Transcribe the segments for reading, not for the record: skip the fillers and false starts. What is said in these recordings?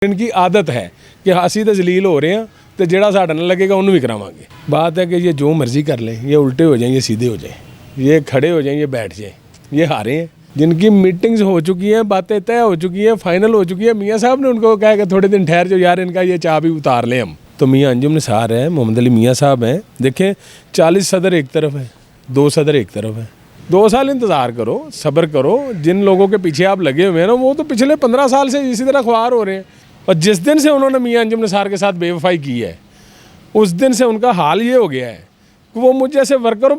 इनकी आदत है कि ਅਸੀਂ तो जलील हो रहे हैं तो ਜਿਹੜਾ साढ़े ਨਾਲ लगेगा उन्होंने भी करावांगे। बात है कि ये जो मर्जी कर लें, ये उल्टे हो जाएं, ये सीधे हो जाएं, ये खड़े हो जाएं, ये बैठ जाएं, ये हारे हैं। जिनकी मीटिंग्स हो चुकी हैं, बातें तय हो चुकी हैं, फाइनल हो चुकी है, मियाँ साहब ने उनको कहा कि थोड़े दिन ठहर जाओ यार, इनका ये चाबी उतार लें हम। तो मियाँ अंजुम निसार है, मोहम्मद अली मियाँ साहब हैं। देखें 40 सदर एक तरफ है, 2 सदर एक तरफ है। 2 साल इंतज़ार करो, सब्र करो। जिन लोगों के पीछे आप लगे हुए हैं ना, वो तो पिछले 15 साल से इसी तरह ख्वार हो रहे हैं। और जिस दिन से उन्होंने मियाँ अंजुम निसार के साथ बेवफाई की है, उस दिन से उनका हाल ये हो गया है कि वो मुझ जैसे वर्कर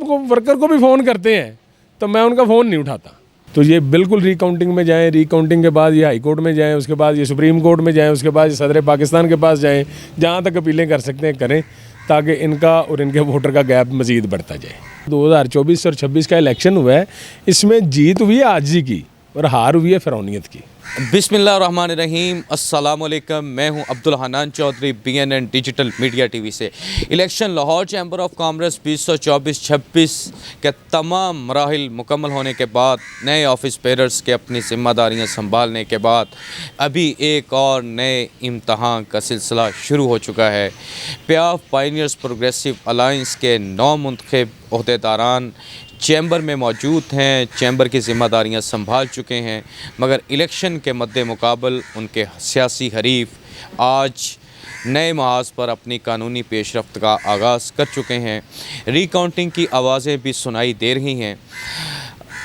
को भी फ़ोन करते हैं तो मैं उनका फ़ोन नहीं उठाता। तो ये बिल्कुल रिकाउंटिंग में जाएं, रिकाउंटिंग के बाद ये हाई कोर्ट में जाएं, उसके बाद ये सुप्रीम कोर्ट में जाएं, उसके बाद ये सदर पाकिस्तान के पास जाएं, जहाँ तक अपीलें कर सकते हैं करें, ताकि इनका और इनके वोटर का गैप मज़ीद बढ़ता जाए। 2024 और 26 का इलेक्शन हुआ है, इसमें जीत हुई है आजिज़ी की और हार हुई है फ़िरौनियत की। बिस्मिल्लाहिर्रहमानिर्रहीम, अस्सलामुअलैकुम। मैं हूं Abdul Hannan Chaudhary, BNN digital media TV से। Election Lahore chamber of commerce 2024-26 के तमाम मराहिल मुकम्मल होने के बाद, नए ऑफिस बेयरर्स के अपनी ज़िम्मेदारियां संभालने के बाद अभी एक और नए इम्तहान का सिलसिला शुरू हो चुका है। PAF पायनियर्स प्रोग्रेसिव अलायंस के 9 मुंतखब ओहदेदारान चैम्बर में मौजूद हैं, चैम्बर की ज़िम्मेदारियां संभाल चुके हैं, मगर इलेक्शन के मद्दे मुकाबल उनके सियासी हरीफ आज नए महाज पर अपनी कानूनी पेशरफ्त का आगाज़ कर चुके हैं। रिकाउंटिंग की आवाज़ें भी सुनाई दे रही हैं।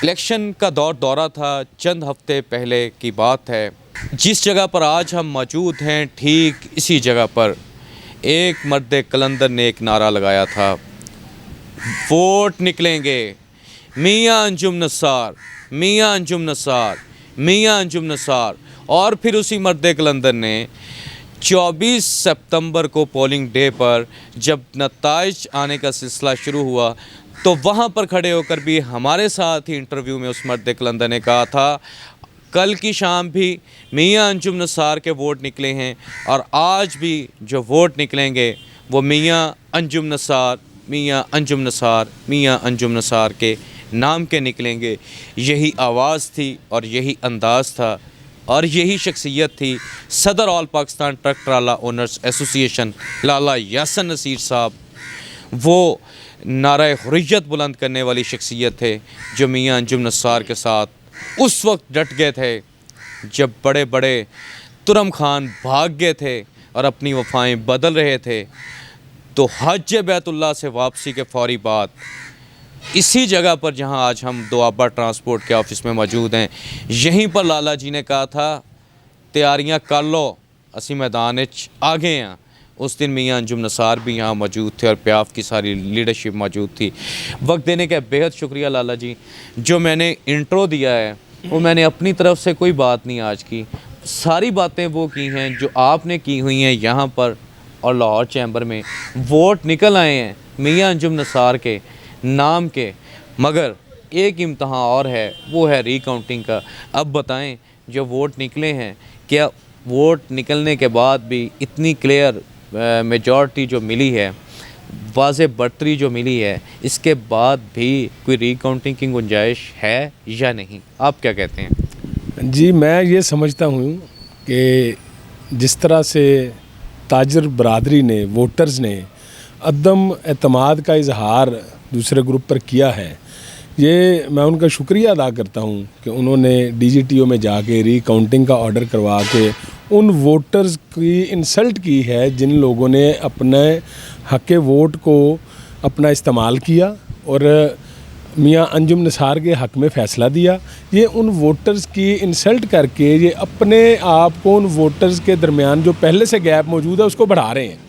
इलेक्शन का दौरा था, चंद हफ्ते पहले की बात है। जिस जगह पर आज हम मौजूद हैं, ठीक इसी जगह पर एक मर्द कलंदर ने एक नारा लगाया था, वोट निकलेंगे, मियाँ अंजुम नसार, मियाँ अंजुम नसार, मियाँ अंजुम नसार। और फिर उसी मर्द कलंदर ने 24 सितंबर को पोलिंग डे पर जब नताइज आने का सिलसिला शुरू हुआ, तो वहाँ पर खड़े होकर भी हमारे साथ ही इंटरव्यू में उस मर्द कलंदर ने कहा था, कल की शाम भी मियाँ अंजुम नसार के वोट निकले हैं और आज भी जो वोट निकलेंगे वो मियाँ अंजुम नसार, मियाँ अंजुम नसार, मियाँ अंजुम नसार के नाम के निकलेंगे। यही आवाज़ थी और यही अंदाज़ था और यही शख्सियत थी सदर ऑल पाकिस्तान ट्रक ट्राला ओनर्स एसोसिएशन लाला यासन नसीर साहब। वो नारा हुर्रियत बुलंद करने वाली शख्सियत थे जो मियाँ अंजुम नसार के साथ उस वक्त डट गए थे जब बड़े बड़े तुरम खान भाग गए थे और अपनी वफ़ाएँ बदल रहे थे। तो हज बैतुल्लाह से वापसी के फौरी बाद इसी जगह पर जहां आज हम दोआबा ट्रांसपोर्ट के ऑफिस में मौजूद हैं, यहीं पर लाला जी ने कहा था तैयारियां कर लो, असी मैदान आ गए हैं। उस दिन मियाँ अंजुम नसार भी यहाँ मौजूद थे और PAF की सारी लीडरशिप मौजूद थी। वक्त देने का बेहद शुक्रिया लाला जी। जो मैंने इंट्रो दिया है वो मैंने अपनी तरफ से कोई बात नहीं आज की, सारी बातें वो की हैं जो आपने की हुई हैं यहाँ पर और लाहौर चैम्बर में। वोट निकल आए हैं मियाँ अंजुम नसार के नाम के, मगर एक इम्तहान और है, वो है रिकाउंटिंग का। अब बताएं, जो वोट निकले हैं, क्या वोट निकलने के बाद भी इतनी क्लियर मेजॉरिटी जो मिली है, वाज़े बढ़तरी जो मिली है, इसके बाद भी कोई रिकाउंटिंग की गुंजाइश है या नहीं? आप क्या कहते हैं? जी, मैं ये समझता हूँ कि जिस तरह से ताजर बरादरी ने, वोटर्स ने अदम एतमाद का इजहार दूसरे ग्रुप पर किया है, ये मैं उनका शुक्रिया अदा करता हूँ कि उन्होंने DGTO में जाके रिकाउंटिंग का ऑर्डर करवा के उन वोटर्स की इंसल्ट की है जिन लोगों ने अपने हक़ वोट को अपना इस्तेमाल किया और मियाँ अंजुम नसार के हक़ में फ़ैसला दिया। ये उन वोटर्स की इंसल्ट करके ये अपने आप को उन वोटर्स के दरमियान जो पहले से गैप मौजूद है उसको बढ़ा रहे हैं।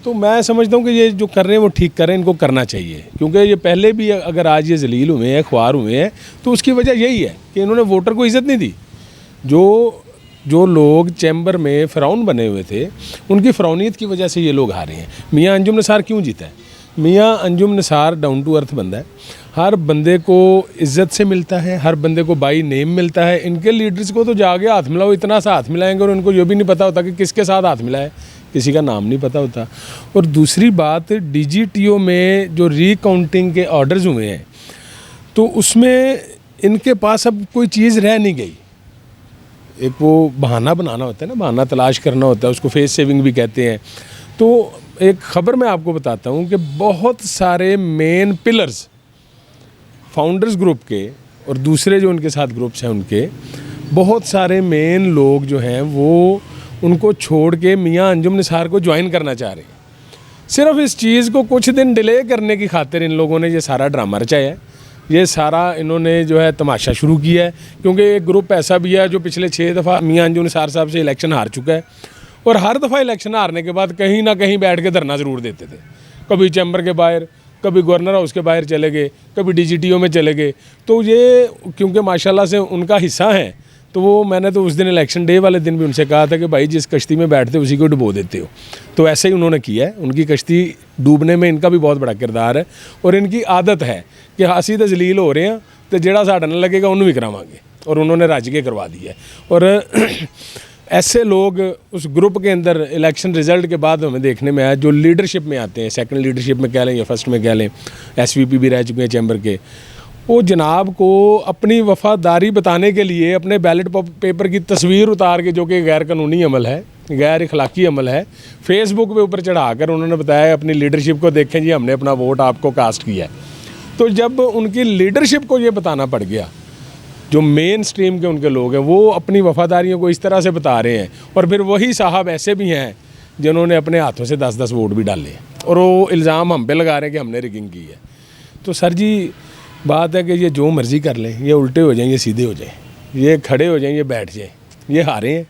तो मैं समझता हूँ कि ये जो कर रहे हैं वो ठीक कर रहे हैं, इनको करना चाहिए, क्योंकि ये पहले भी अगर आज ये जलील हुए हैं, ख्वार हुए हैं, तो उसकी वजह यही है कि इन्होंने वोटर को इज़्ज़त नहीं दी। जो लोग चैम्बर में फ़िरौन बने हुए थे, उनकी फ़िरौनियत की वजह से ये लोग हारे हैं। मियाँ अंजुम नसार क्यों जीता है? मियाँ अंजुम नसार डाउन टू अर्थ बंदा है, हर बंदे को इज़्ज़त से मिलता है, हर बंदे को बाई नेम मिलता है। इनके लीडर्स को तो जाके हाथ मिलाओ, इतना सा हाथ मिलाएंगे और उनको ये भी नहीं पता होता कि किसके साथ हाथ मिलाए, किसी का नाम नहीं पता होता। और दूसरी बात, DGTO में जो रिकाउंटिंग के ऑर्डर्स हुए हैं, तो उसमें इनके पास अब कोई चीज़ रह नहीं गई। एक वो बहाना बनाना होता है ना, बहाना तलाश करना होता है, उसको फेस सेविंग भी कहते हैं। तो एक ख़बर मैं आपको बताता हूँ कि बहुत सारे मेन पिलर्स फाउंडर्स ग्रुप के और दूसरे जो उनके साथ ग्रुप्स हैं उनके बहुत सारे मेन लोग जो हैं वो उनको छोड़ के मियां अंजुम निसार को ज्वाइन करना चाह रहे हैं। सिर्फ इस चीज़ को कुछ दिन डिले करने की खातिर इन लोगों ने ये सारा ड्रामा रचाया है, ये सारा इन्होंने जो है तमाशा शुरू किया है। क्योंकि एक ग्रुप ऐसा भी है जो पिछले 6 दफ़ा मियां अंजुम निसार साहब से इलेक्शन हार चुका है और हर दफ़ा इलेक्शन हारने के बाद कहीं ना कहीं बैठ के धरना ज़रूर देते थे। कभी चैम्बर के बाहर, कभी गवर्नर हाउस के बाहर चले गए, कभी DGTO में चले गए। तो ये क्योंकि माशाल्लाह से उनका हिस्सा है, तो वो मैंने तो उस दिन इलेक्शन डे वाले दिन भी उनसे कहा था कि भाई जिस कश्ती में बैठते उसी को डुबो देते हो। तो ऐसे ही उन्होंने किया है। उनकी कश्ती डूबने में इनका भी बहुत बड़ा किरदार है और इनकी आदत है कि हासी तो जलील हो रहे हैं तो जेड़ा साढ़ा न लगेगा उन्होंने भी करावांगे, और उन्होंने रज के करवा दिया है। और ऐसे लोग उस ग्रुप के अंदर इलेक्शन रिजल्ट के बाद हमें देखने में आया, जो लीडरशिप में आते हैं, सेकंड लीडरशिप में कह लें या फर्स्ट में कह लें, SVP भी रह चुके हैं चैम्बर के, वो जनाब को अपनी वफादारी बताने के लिए अपने बैलेट पेपर की तस्वीर उतार के, जो कि गैर कानूनी अमल है, गैर इखलाकी अमल है, फेसबुक पे ऊपर चढ़ाकर उन्होंने बताया अपनी लीडरशिप को, देखें जी हमने अपना वोट आपको कास्ट किया है। तो जब उनकी लीडरशिप को ये बताना पड़ गया, जो मेन स्ट्रीम के उनके लोग हैं वो अपनी वफादारियों को इस तरह से बता रहे हैं, और फिर वही साहब ऐसे भी हैं जिन्होंने अपने हाथों से 10-10 वोट भी डाले और वो इल्ज़ाम हम पे लगा रहे हैं कि हमने रिगिंग की है। तो सर जी बात है कि ये जो मर्ज़ी कर लें, ये उल्टे हो जाएं, ये सीधे हो जाएं, ये खड़े हो जाएं, ये बैठ जाएं, ये हारे हैं।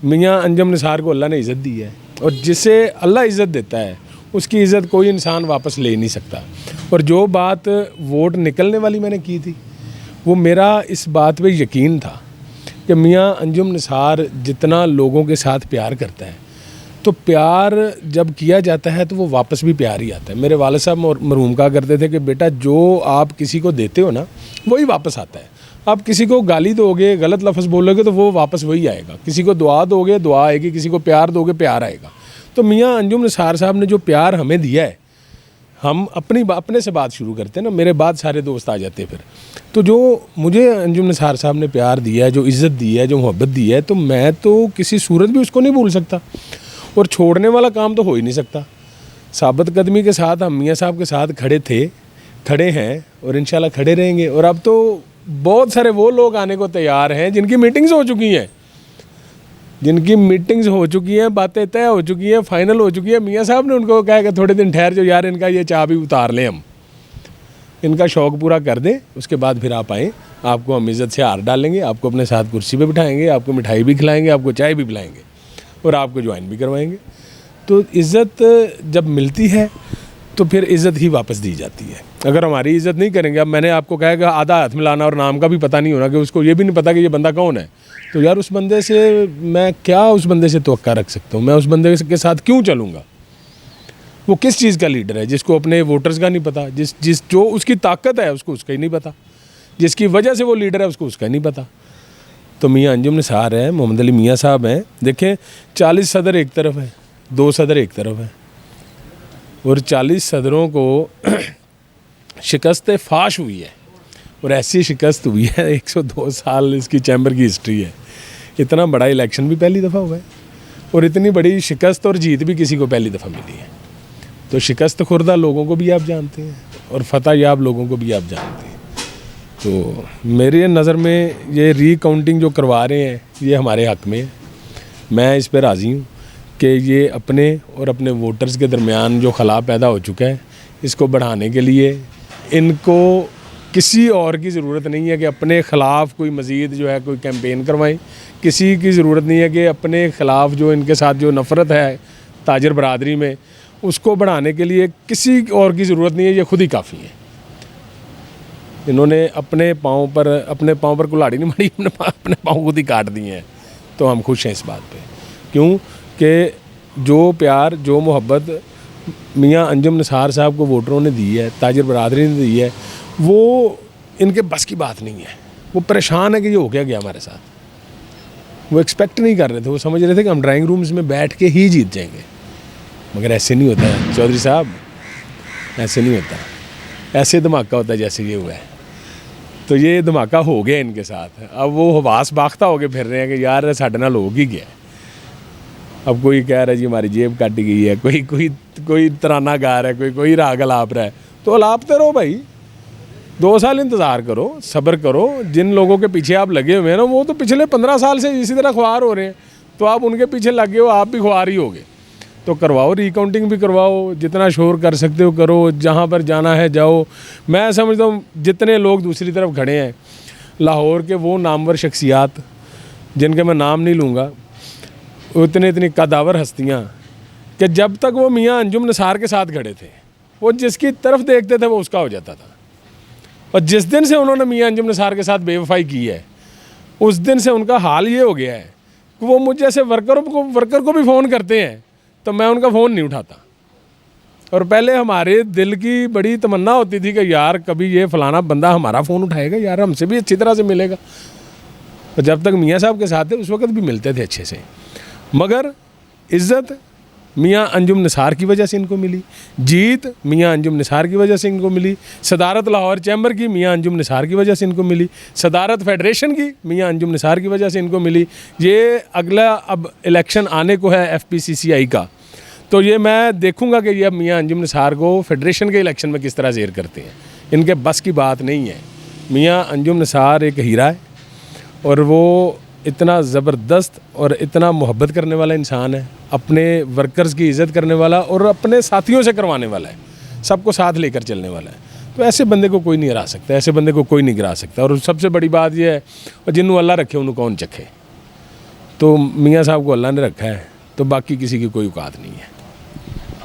मियां अंजुम निसार को अल्लाह ने इज़्ज़त दी है, और जिसे अल्लाह इज़्ज़त देता है उसकी इज़्ज़त कोई इंसान वापस ले नहीं सकता। और जो बात वोट निकलने वाली मैंने की थी, वो मेरा इस बात पे यकीन था कि मियां अंजुम निसार जितना लोगों के साथ प्यार करता है, तो प्यार जब किया जाता है तो वो वापस भी प्यार ही आता है। मेरे वालिद साहब मरहूम कहा करते थे कि बेटा जो आप किसी को देते हो ना वही वापस आता है। आप किसी को गाली दोगे, गलत लफ्ज़ बोलोगे तो वो वापस वही आएगा। किसी को दुआ दोगे, दुआ आएगी, किसी को प्यार दोगे, प्यार आएगा। तो मियां अंजुम निसार साहब ने जो प्यार हमें दिया है, हम अपने से बात शुरू करते हैं ना, मेरे बाद सारे दोस्त आ जाते हैं फिर। तो जो मुझे अंजुम निसार साहब ने प्यार दिया है, जो इज़्ज़त दी है, जो मोहब्बत दी है, तो मैं तो किसी सूरत भी उसको नहीं भूल सकता, और छोड़ने वाला काम तो हो ही नहीं सकता। साबित कदमी के साथ हम मियां साहब के साथ खड़े थे, खड़े हैं और इंशाल्लाह खड़े रहेंगे। और अब तो बहुत सारे वो लोग आने को तैयार हैं जिनकी मीटिंग्स हो चुकी हैं, बातें तय हो चुकी हैं, फाइनल हो चुकी है। मियां साहब ने उनको कहा कि थोड़े दिन ठहर जो यार, इनका ये चाह भी उतार लें, हम इनका शौक़ पूरा कर दें, उसके बाद फिर आप आएँ, आपको हम इज़्ज़त से हार डालेंगे, आपको अपने साथ कुर्सी पे बिठाएंगे, आपको मिठाई भी खिलाएंगे, आपको चाय भी पिलाएंगे और आपको ज्वाइन भी करवाएंगे। तो इज़्ज़त जब मिलती है तो फिर इज़्ज़त ही वापस दी जाती है। अगर हमारी इज़्ज़त नहीं करेंगे, अब मैंने आपको कहा कि आधा हाथ मिलाना और नाम का भी पता नहीं होना, कि उसको ये भी नहीं पता कि ये बंदा कौन है, तो यार उस बंदे से मैं क्या उस बंदे से तवक्का रख सकता हूँ? मैं उस बंदे के साथ क्यों चलूँगा? वो किस चीज़ का लीडर है जिसको अपने वोटर्स का नहीं पता, जिस जो उसकी ताकत है उसको उसका ही नहीं पता, जिसकी वजह से वो लीडर है उसको उसका नहीं पता। तो मियां अंजुम निसार है, मोहम्मद अली मियां साहब हैं। देखें 40 सदर एक तरफ है, 2 सदर एक तरफ है, और 40 सदरों को शिकस्त फाश हुई है, और ऐसी शिकस्त हुई है 102 साल इसकी चैम्बर की हिस्ट्री है। इतना बड़ा इलेक्शन भी पहली दफ़ा हुआ है, और इतनी बड़ी शिकस्त और जीत भी किसी को पहली दफ़ा मिली है। तो शिकस्त खुर्दा लोगों को भी आप जानते हैं और फतह याब लोगों को भी आप जानते हैं। तो मेरी नज़र में ये रीकाउंटिंग जो करवा रहे हैं ये हमारे हक़ में है। मैं इस पर राज़ी हूँ कि ये अपने और अपने वोटर्स के दरमियान जो खला पैदा हो चुका है, इसको बढ़ाने के लिए इनको किसी और की ज़रूरत नहीं है कि अपने ख़िलाफ़ कोई मज़ीद जो है कोई कैंपेन करवाएं। किसी की ज़रूरत नहीं है कि अपने ख़िलाफ़ जो इनके साथ जो नफ़रत है ताजर बरादरी में, उसको बढ़ाने के लिए किसी और की ज़रूरत नहीं है, ये खुद ही काफ़ी है। इन्होंने अपने पाँव पर कुल्हाड़ी नहीं मारी, अपने पाँव खुद ही काट दिए हैं। तो हम खुश हैं इस बात पे, क्यों कि जो प्यार, जो मोहब्बत मियां अंजुम निसार साहब को वोटरों ने दी है, ताजर बरादरी ने दी है, वो इनके बस की बात नहीं है। वो परेशान है कि ये हो क्या गया हमारे साथ। वो एक्सपेक्ट नहीं कर रहे थे, वो समझ रहे थे कि हम ड्राइंग रूम्स में बैठ के ही जीत जाएंगे, मगर ऐसे नहीं होता है चौधरी साहब, ऐसे नहीं होता। ऐसे धमाका होता है जैसे ये हुआ है। तो ये धमाका हो गया इनके साथ। अब वो हवास बाख्ता होके फिर रहे हैं कि यार साढ़े नाल हो ही गया। अब कोई कह रहा है जी हमारी जेब काटी गई है, कोई तराना गा रहा है, कोई राग अलाप रहा है। तो अलापते रहो भाई, 2 साल इंतज़ार करो, सब्र करो। जिन लोगों के पीछे आप लगे हुए हैं ना, वो तो पिछले 15 साल से इसी तरह ख्वार हो रहे हैं, तो आप उनके पीछे लगे हो, आप भी ख्वार ही होगे। तो करवाओ, रिकाउंटिंग भी करवाओ, जितना शोर कर सकते हो करो, जहाँ पर जाना है जाओ। मैं समझता हूँ जितने लोग दूसरी तरफ खड़े हैं, लाहौर के वो नामवर शख्सियात जिनके मैं नाम नहीं लूँगा, इतनी कदावर हस्तियाँ, कि जब तक वो मियाँ अंजुम निसार के साथ खड़े थे, वो जिसकी तरफ देखते थे वो उसका हो जाता था। और जिस दिन से उन्होंने मियाँ अंजुम निसार के साथ बेवफाई की है, उस दिन से उनका हाल ये हो गया है कि वो मुझ जैसे वर्कर को भी फ़ोन करते हैं तो मैं उनका फ़ोन नहीं उठाता। और पहले हमारे दिल की बड़ी तमन्ना होती थी कि यार कभी ये फ़लाना बंदा हमारा फ़ोन उठाएगा, यार हमसे भी अच्छी तरह से मिलेगा। और जब तक मियाँ साहब के साथ थे उस वक्त भी मिलते थे अच्छे से, मगर इज़्ज़त मियाँ अंजुम निसार की वजह से इनको मिली, जीत मियाँ अंजुम निसार की वजह से इनको मिली, सदारत लाहौर चैम्बर की मियाँ अंजुम निसार की वजह से इनको मिली, सदारत फेडरेशन की मियाँ अंजुम निसार की वजह से इनको मिली। ये अगला अब इलेक्शन आने को है FPCCI का, तो ये मैं देखूंगा कि ये अब मियाँ अंजुम निसार को फेडरेशन के इलेक्शन में किस तरह ज़ेर करते हैं। इनके बस की बात नहीं है। मियाँ अंजुम निसार एक हीरा है और वो इतना ज़बरदस्त और इतना मोहब्बत करने वाला इंसान है, अपने वर्कर्स की इज़्ज़त करने वाला और अपने साथियों से करवाने वाला है, सबको साथ लेकर चलने वाला है। तो ऐसे बंदे को कोई नहीं हरा सकता, ऐसे बंदे को कोई नहीं गिरा सकता। और सबसे बड़ी बात यह है, और जिन्होंने अल्लाह रखे उन्होंने कौन चखे। तो मियाँ साहब को अल्लाह ने रखा है, तो बाकी किसी की कोई औकात नहीं है।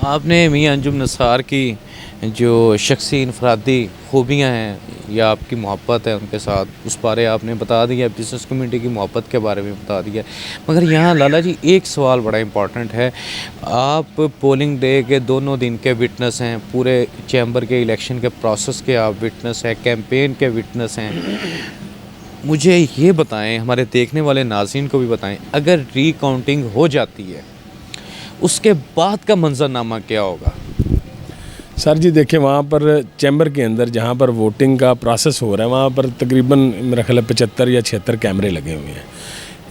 आपने मियाँ अंजुम निसार की जो शख्सी इनफरादी खूबियाँ हैं या आपकी मोहब्बत है उनके साथ, उस बारे आपने बता दिया, बिज़नेस कम्युनिटी की मोहब्बत के बारे में बता दिया। मगर यहाँ लाला जी एक सवाल बड़ा इम्पॉर्टेंट है। आप पोलिंग डे के दोनों दिन के विटनेस हैं, पूरे चैम्बर के इलेक्शन के प्रोसेस के आप विटनेस हैं, कैंपेन के विटनेस हैं। मुझे ये बताएं, हमारे देखने वाले नाज़रीन को भी बताएं, अगर रीकाउंटिंग हो जाती है उसके बाद का मंजरनामा क्या होगा? सर जी देखिए, वहाँ पर चैम्बर के अंदर जहाँ पर वोटिंग का प्रोसेस हो रहा है, वहाँ पर तकरीबन मेरा ख्याल है 75 या 76 कैमरे लगे हुए हैं।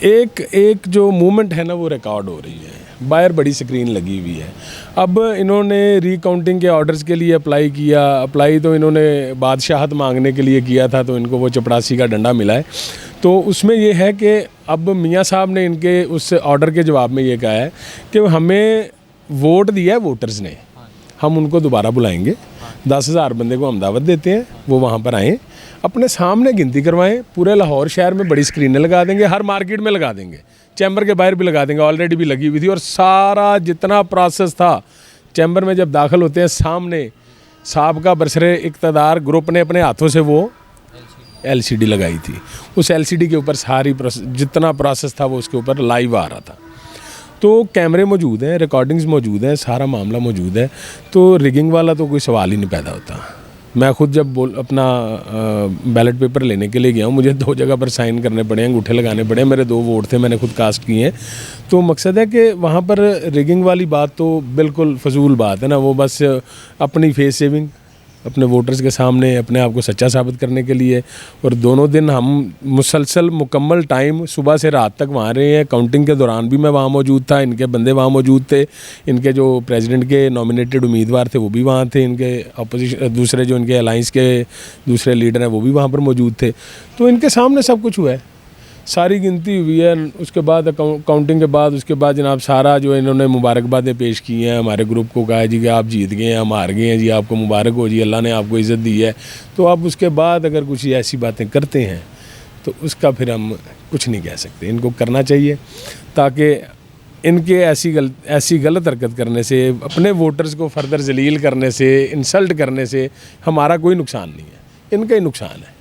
एक जो मूवमेंट है ना वो रिकॉर्ड हो रही है, बाहर बड़ी स्क्रीन लगी हुई है। अब इन्होंने रीकाउंटिंग के ऑर्डर्स के लिए अप्लाई तो इन्होंने बादशाहत मांगने के लिए किया था, तो इनको वो चपड़ासी का डंडा मिला है। तो उसमें ये है कि अब मियाँ साहब ने इनके उस ऑर्डर के जवाब में ये कहा है कि हमें वोट दिया है वोटर्स ने, हम उनको दोबारा बुलाएंगे, 10,000 बंदे को हम दावत देते हैं, वो वहाँ पर आएँ, अपने सामने गिनती करवाएं। पूरे लाहौर शहर में बड़ी स्क्रीनें लगा देंगे, हर मार्केट में लगा देंगे, चैम्बर के बाहर भी लगा देंगे, ऑलरेडी भी लगी हुई थी। और सारा जितना प्रोसेस था चैम्बर में जब दाखिल होते हैं, सामने साबका बरसरे इक़्तिदार ग्रुप ने अपने हाथों से वो LCD लगाई थी। उस LCD के ऊपर सारी जितना प्रोसेस था वो उसके ऊपर लाइव आ रहा था। तो कैमरे मौजूद हैं, रिकॉर्डिंग्स मौजूद हैं, सारा मामला मौजूद है। तो रिगिंग वाला तो कोई सवाल ही नहीं पैदा होता। मैं खुद जब अपना बैलेट पेपर लेने के लिए गया हूँ, मुझे 2 जगह पर साइन करने पड़े, अंगूठे लगाने पड़े। मेरे 2 वोट थे, मैंने खुद कास्ट किए हैं। तो मकसद है कि वहाँ पर रिगिंग वाली बात तो बिल्कुल फजूल बात है ना, वो बस अपनी फेस सेविंग, अपने वोटर्स के सामने अपने आप को सच्चा साबित करने के लिए। और दोनों दिन हम मुसलसल मुकम्मल टाइम सुबह से रात तक वहाँ रहे हैं। काउंटिंग के दौरान भी मैं वहाँ मौजूद था, इनके बंदे वहाँ मौजूद थे, इनके जो प्रेसिडेंट के नॉमिनेटेड उम्मीदवार थे वो भी वहाँ थे, इनके अपोजिशन दूसरे जो इनके अलाइंस के दूसरे लीडर हैं वो भी वहाँ पर मौजूद थे। तो इनके सामने सब कुछ हुआ है, सारी गिनती हुई है। उसके बाद काउंटिंग के बाद उसके बाद जनाब सारा जो इन्होंने मुबारकबादें पेश की हैं, हमारे ग्रुप को कहा जी कि आप जीत गए हैं, हम हार गए हैं जी, आपको मुबारक हो जी, अल्लाह ने आपको इज़्ज़त दी है। तो अब उसके बाद अगर कुछ ऐसी बातें करते हैं तो उसका फिर हम कुछ नहीं कह सकते। इनको करना चाहिए ताकि इनके ऐसी गलत हरकत करने से, अपने वोटर्स को फर्दर जलील करने से, इंसल्ट करने से हमारा कोई नुकसान नहीं है, इनका ही नुकसान है।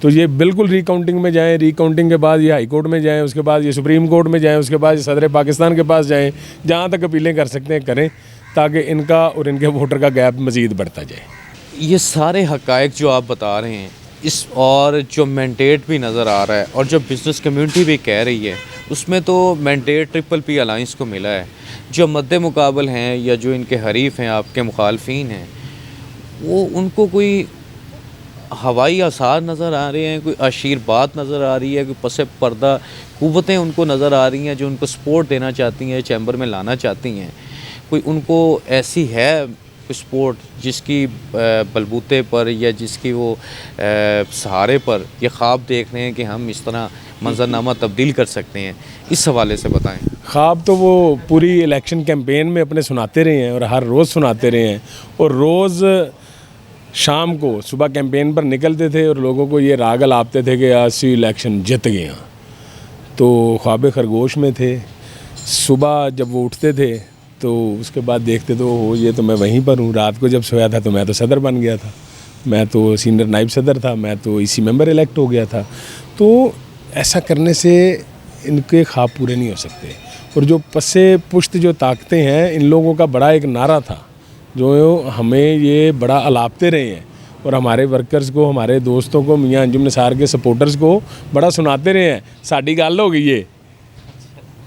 तो ये बिल्कुल रिकाउंटिंग में जाएं, रिकाउंटिंग के बाद ये हाई कोर्ट में जाएं, उसके बाद ये सुप्रीम कोर्ट में जाएं, उसके बाद ये सदर पाकिस्तान के पास जाएं, जहाँ तक अपीलें कर सकते हैं करें, ताकि इनका और इनके वोटर का गैप मज़ीद बढ़ता जाए। ये सारे हक़ाइक़ जो आप बता रहे हैं, इस और जो मैंडेट भी नज़र आ रहा है और जो बिज़नेस कम्युनिटी भी कह रही है, उसमें तो मैंडेट PPP अलाइंस को मिला है। जो मद्दे मुकाबल हैं या जो इनके हरीफ हैं, आपके मुखालफीन हैं, वो उनको कोई हवाई आसार नज़र आ रहे हैं, कोई आशीर्वाद नज़र आ रही है, कोई पस पर्दा क़ुव्वतें उनको नज़र आ रही हैं जो उनको सपोर्ट देना चाहती हैं, चैम्बर में लाना चाहती हैं? कोई उनको ऐसी है कोई सपोर्ट जिसकी बलबूते पर या जिसकी वो सहारे पर ये ख्वाब देख रहे हैं कि हम इस तरह मंजरनामा तब्दील कर सकते हैं? इस हवाले से बताएं। ख्वाब तो वो पूरी इलेक्शन कैंपेन में अपने सुनाते रहे हैं और हर रोज़ सुनाते रहे हैं, और रोज़ शाम को सुबह कैंपेन पर निकलते थे और लोगों को ये राग अलापते थे कि आसी इलेक्शन जीत गए हैं। तो ख्वाब खरगोश में थे। सुबह जब वो उठते थे तो उसके बाद देखते तो ये तो मैं वहीं पर हूँ। रात को जब सोया था तो मैं तो सदर बन गया था, मैं तो सीनियर नाइब सदर था, मैं तो इसी मेंबर इलेक्ट हो गया था। तो ऐसा करने से इनके ख्वाब पूरे नहीं हो सकते। और जो पसे पुश्त जो ताकतें हैं, इन लोगों का बड़ा एक नारा था जो हमें ये बड़ा अलापते रहे हैं और हमारे वर्कर्स को, हमारे दोस्तों को, मियां अंजुम निसार के सपोर्टर्स को बड़ा सुनाते रहे हैं, साड़ी गल हो गई है।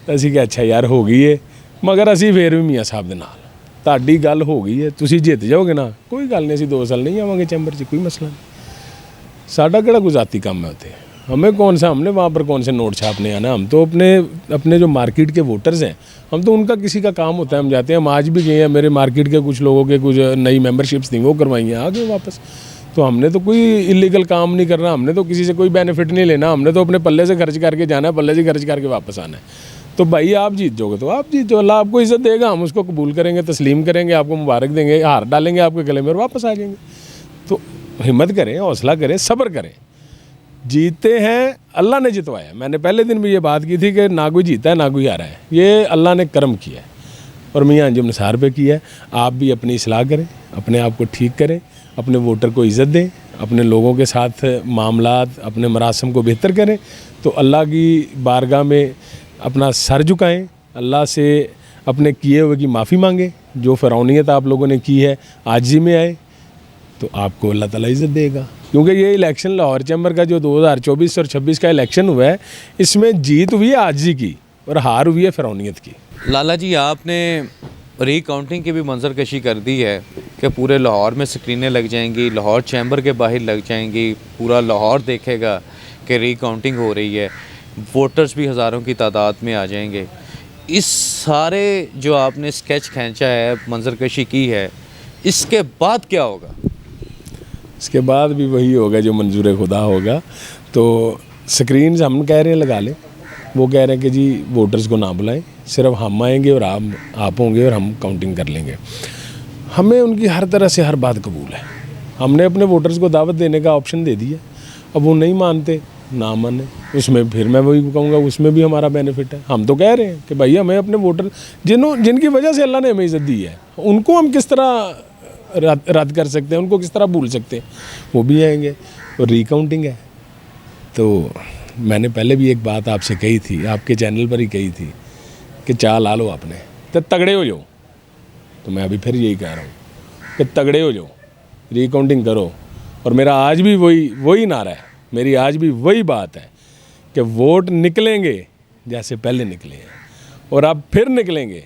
असी क्या अच्छा यार हो गई है, मगर असी फिर भी मियाँ साहब के नाल ताड़ी गल हो गई है, तुसी जित जाओगे ना, कोई गल नहीं, असी 2 साल नहीं आवांगे चैंबर से, कोई मसला नहीं। साडा किहड़ा कोई जाती काम है होते, हमें कौन सा, हमने वहाँ पर कौन से नोट छापने आना, हम तो अपने जो मार्केट के वोटर्स हैं, हम तो उनका किसी का काम होता है, हम जाते हैं। हम आज भी गए हैं, मेरे मार्केट के कुछ लोगों के कुछ नई मेंबरशिप्स थी वो करवाई हैं, आ गए वापस। तो हमने तो कोई इलीगल काम नहीं करना, हमने तो किसी से कोई बेनिफिट नहीं लेना, हमने तो अपने पल्ले से खर्च करके जाना है, पल्ले से खर्च करके वापस आना है। तो भाई आप जीत जाओगे तो आप जीत जाओ, अल्लाह आपको इज़्ज़त देगा, हम उसको कबूल करेंगे, तस्लीम करेंगे, आपको मुबारक देंगे, हार डालेंगे आपके गले में और वापस आ जाएंगे। तो हिम्मत करें, हौसला करें, सब्र करें। जीते हैं, अल्लाह ने जितवाया। मैंने पहले दिन भी ये बात की थी कि ना कोई जीता है ना कोई हारा है, ये अल्लाह ने करम किया है और मियां अंजुम निसार पे किया है। आप भी अपनी इस्लाह करें, अपने आप को ठीक करें, अपने वोटर को इज़्ज़त दें, अपने लोगों के साथ मामलात, अपने मरासम को बेहतर करें, तो अल्लाह की बारगाह में अपना सर झुकाएं, अल्लाह से अपने किए हुए की माफ़ी मांगें। जो फ़िरौनियत आप लोगों ने की है, आजिज़ी में आए तो आपको अल्लाह ताला इज़्ज़त देगा। क्योंकि ये इलेक्शन लाहौर चैम्बर का जो 2024 और 26 का इलेक्शन हुआ है, इसमें जीत हुई है आजिज़ी की और हार हुई है फ़िरौनियत की। लाला जी, आपने रीकाउंटिंग की भी मंजर कशी कर दी है कि पूरे लाहौर में स्क्रीनें लग जाएंगी, लाहौर चैम्बर के बाहर लग जाएंगी, पूरा लाहौर देखेगा कि रीकाउंटिंग हो रही है, वोटर्स भी हज़ारों की तादाद में आ जाएंगे। इस सारे जो आपने स्केच खींचा है, मंजर कशी की है, इसके बाद क्या होगा? इसके बाद भी वही होगा जो मंजूर खुदा होगा। तो स्क्रीन हम कह रहे हैं लगा लें, वो कह रहे हैं कि जी वोटर्स को ना बुलाएं, सिर्फ हम आएंगे और आप होंगे और हम काउंटिंग कर लेंगे। हमें उनकी हर तरह से हर बात कबूल है, हमने अपने वोटर्स को दावत देने का ऑप्शन दे दिया। अब वो नहीं मानते, ना माने, उसमें फिर मैं वही कहूँगा उसमें भी हमारा बेनिफिट है। हम तो कह रहे हैं कि भाई हमें अपने वोटर जिनकी वजह से अल्लाह ने हमें इज़्ज़त दी है, उनको हम किस तरह रद्द कर सकते हैं, उनको किस तरह भूल सकते हैं? वो भी आएंगे। और रिकाउंटिंग है तो मैंने पहले भी एक बात आपसे कही थी, आपके चैनल पर ही कही थी कि चाह ला लो आपने तो तगड़े हो जाओ। तो मैं अभी फिर यही कह रहा हूँ कि तगड़े हो जाओ, रिकाउंटिंग करो। और मेरा आज भी वही नारा है, मेरी आज भी वही बात है कि वोट निकलेंगे जैसे पहले निकले हैं और अब फिर निकलेंगे।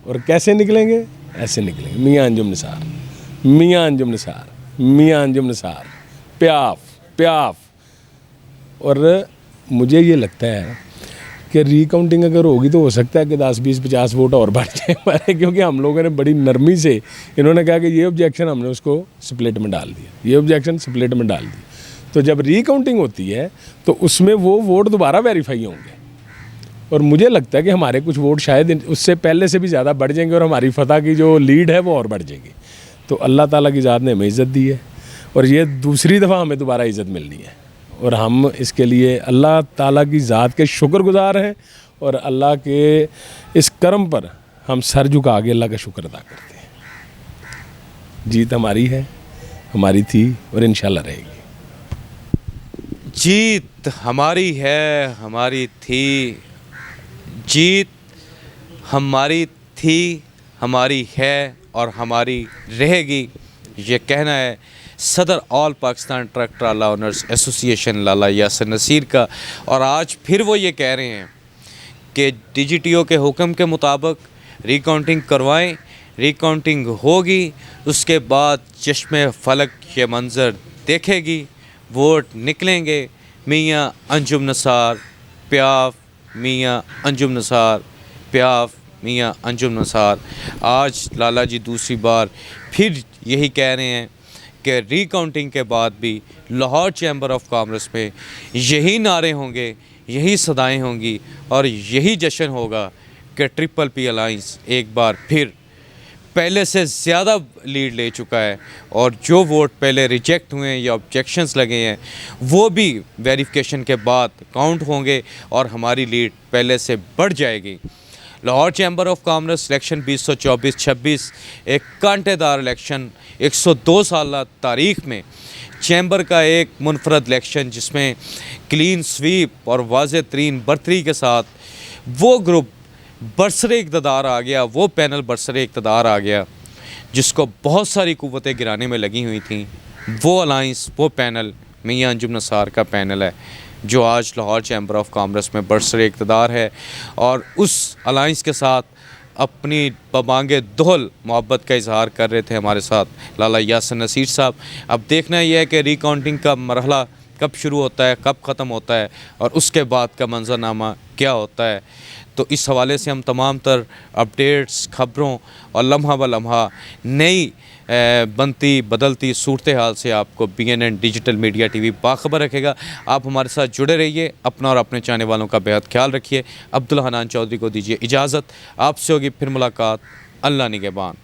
और कैसे निकलेंगे? ऐसे निकलेंगे, मियां अंजुम निसार, मियां अंजुम निसार, मियां अंजुम निसार, प्याफ प्याफ। और मुझे ये लगता है कि रिकाउंटिंग अगर होगी तो हो सकता है कि 10, 20, 50 वोट और बढ़ जाए हमारे, क्योंकि हम लोगों ने बड़ी नरमी से, इन्होंने कहा कि ये ऑब्जेक्शन हमने उसको स्प्लिट में डाल दिया, ये ऑब्जेक्शन स्प्लिट में डाल दी। तो जब रिकाउंटिंग होती है तो उसमें वो वोट दोबारा वेरीफाई होंगे और मुझे लगता है कि हमारे कुछ वोट शायद उससे पहले से भी ज़्यादा बढ़ जाएंगे और हमारी फतह की जो लीड है वो और बढ़ जाएगी। तो अल्लाह ताला की ज़ात ने हमें इज़्ज़त दी है और ये दूसरी दफ़ा हमें दोबारा इज़्ज़त मिलनी है और हम इसके लिए अल्लाह ताला की ज़ात के शुक्रगुज़ार हैं और अल्लाह के इस करम पर हम सर झुका के अल्लाह का शुक्र अदा करते हैं। जीत हमारी है, हमारी थी और इंशाल्लाह रहेगी। जीत हमारी है, हमारी थी, जीत हमारी थी, हमारी है और हमारी रहेगी, ये कहना है सदर ऑल पाकिस्तान ट्रक ट्राला ओनर्स एसोसिएशन लाला यासिर नसीर का। और आज फिर वो ये कह रहे हैं कि DGTO के हुक्म के मुताबिक रिकाउंटिंग करवाएं, रिकाउंटिंग होगी, उसके बाद चश्मे फलक ये मंज़र देखेगी, वोट निकलेंगे। मियाँ अंजुम नसार प्याफ, मियाँ अंजुम नसार प्याफ, मियाँ अंजुम नसार। आज लाला जी दूसरी बार फिर यही कह रहे हैं कि रिकाउंटिंग के बाद भी लाहौर चैम्बर ऑफ कॉमर्स में यही नारे होंगे, यही सदाएं होंगी और यही जश्न होगा कि ट्रिपल पी अलाइंस एक बार फिर पहले से ज़्यादा लीड ले चुका है और जो वोट पहले रिजेक्ट हुए हैं या ऑब्जेक्शंस लगे हैं वो भी वेरिफिकेशन के बाद काउंट होंगे और हमारी लीड पहले से बढ़ जाएगी। Lahore chamber of commerce election 2024-26 एक कांटेदार इलेक्शन, 102 साल तारीख़ में चैम्बर का एक मुनफरद इलेक्शन जिसमें क्लीन स्वीप और वाज़ेह तरीन बरतरी के साथ वो ग्रुप बरसरे इक़्तिदार आ गया, वो पैनल बरसरे इक़्तिदार आ गया जिसको बहुत सारी कुव्वतें गिराने में लगी हुई थी। वो अलाइंस, वो पैनल मियाँ अंजुम नसार का पैनल है जो आज लाहौर चैम्बर ऑफ कॉमर्स में बरसरे इक़्तिदार है और उस अलाइंस के साथ अपनी बमांगे दोहल मोहब्बत का इजहार कर रहे थे हमारे साथ लाला यासिन नसीर साहब। अब देखना यह है कि रिकाउंटिंग का मरहला कब शुरू होता है, कब ख़त्म होता है और उसके बाद का मंजरनामा क्या होता है। तो इस हवाले से हम तमाम तर अपडेट्स, ख़बरों और लम्हा ब लम्हा नई बनती बदलती सूरत हाल से आपको BNN डिजिटल मीडिया TV बाखबर रखेगा। आप हमारे साथ जुड़े रहिए, अपना और अपने चाहने वालों का बेहद ख्याल रखिए। अब्दुल हन्नान चौधरी को दीजिए इजाज़त, आपसे होगी फिर मुलाकात। अल्लाह निगहबान।